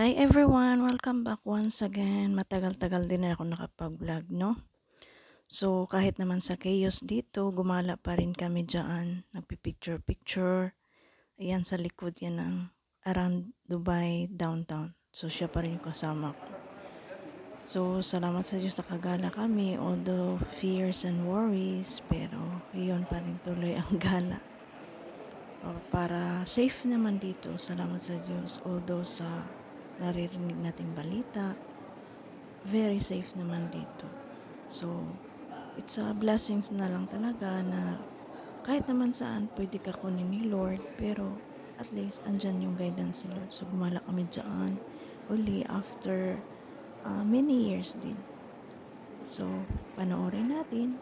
Hi everyone! Welcome back once again. Matagal-tagal din na ako nakapag-vlog, no? So, kahit naman sa chaos dito, gumala pa rin kami dyan. Nagpipicture-picture. Ayan, sa likod yan ng around Dubai, downtown. So, siya pa rin yung kasama ko. So, salamat sa Diyos nakagala kami. Although fears and worries, pero yun pa rin tuloy ang gala. Para safe naman dito, salamat sa Diyos. Although sa naririnig nating balita, very safe naman dito. So, it's a blessings na lang talaga na kahit naman saan pwede ka kunin ni Lord, pero at least andyan yung guidance ni Lord. So, gumala kami dyan uli after many years din. So, panoorin natin.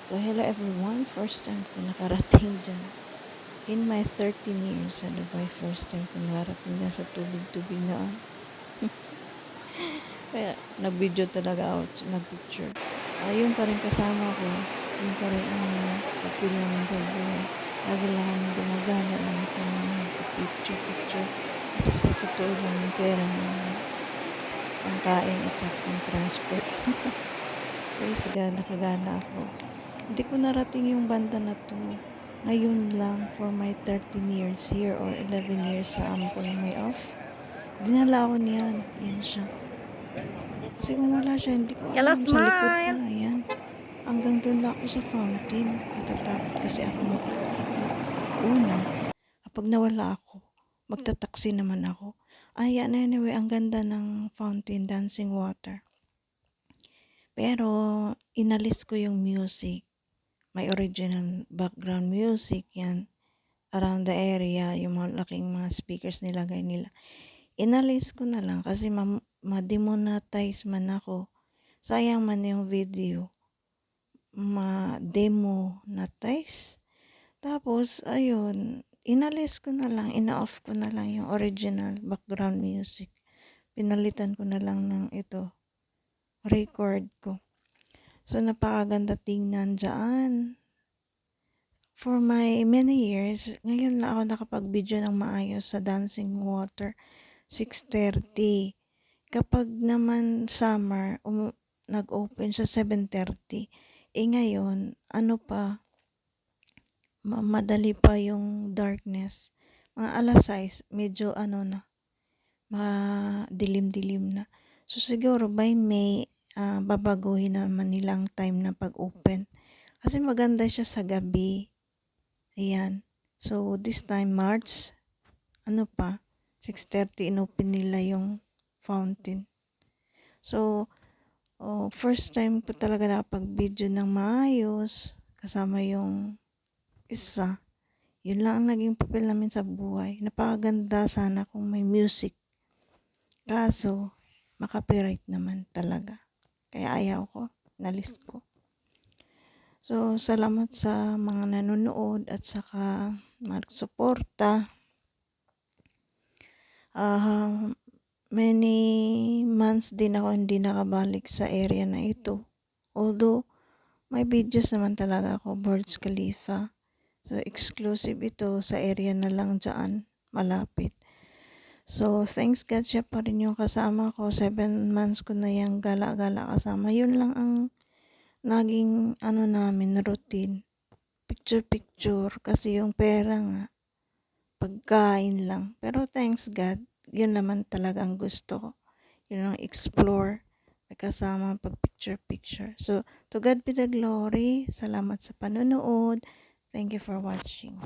So, hello everyone. First time ko nakarating dyan. In my 13 years sa Dubai, first time ko nakarating dyan sa tubig-tubig na. Kaya, nag-video talaga ako, nag-picture. Ayun pa rin kasama ko. Yun pa rin ang kapil namin sa buhay. Lagi lang kami gumagana lang ito mga picture. Kasi sa totoo lang yung pera ng pangkain at saka pang transport. Praise God, nakagana ako. Hindi ko narating yung banda na to. Ngayon lang for my 13 years here or 11 years sa amo ko na may off. Dinala ako niyan. Yan siya. Kasi kung wala siya, hindi ko alam. Sa likod pa. Ayan. Hanggang doon lang ako sa fountain. Natatakot kasi ako mag-ikot-ikot. Una, kapag nawala ako, magtataksi naman ako. Ayan, anyway, ang ganda ng fountain, dancing water. Pero, inalis ko yung music. May original background music yan around the area, yung mga laking mga speakers nilagay nila. Inalis ko na lang kasi ma-demonetize man ako. Sayang man yung video. Ma-demonetize. Tapos, ayun, inalis ko na lang, ina-off ko na lang yung original background music. Pinalitan ko na lang ng ito, record ko. So, napakaganda tingnan dyan. For my many years, ngayon na ako nakapag-video ng maayos sa dancing water, 6:30. Kapag naman summer, nag-open siya 7:30. Ngayon, ano pa, madali pa yung darkness. Mga alas 6, medyo ano na, madilim-dilim na. So, siguro by May, babaguhin naman nilang time na pag-open. Kasi maganda siya sa gabi. Ayan. So, this time, March, 6:30, inopen nila yung fountain. So, first time ko talaga nakapag-video ng maayos, kasama yung isa. Yun lang ang naging papel namin sa buhay. Napakaganda sana kung may music. Kaso, makapiright naman talaga. Kaya ayaw ko, nalis ko. So, salamat sa mga nanonood at saka magsuporta. Many months din ako hindi nakabalik sa area na ito. Although, may videos naman talaga ako, Burj Khalifa. So, exclusive ito sa area na lang dyan, malapit. So, thanks God, siya pa rin yung kasama ko. 7 months ko na yung gala-gala kasama. Yun lang ang naging namin routine. Picture-picture kasi yung pera nga, pagkain lang. Pero thanks God, yun naman talaga ang gusto ko. Yun ang explore, kasama pag picture-picture. So, to God be the glory. Salamat sa panonood. Thank you for watching.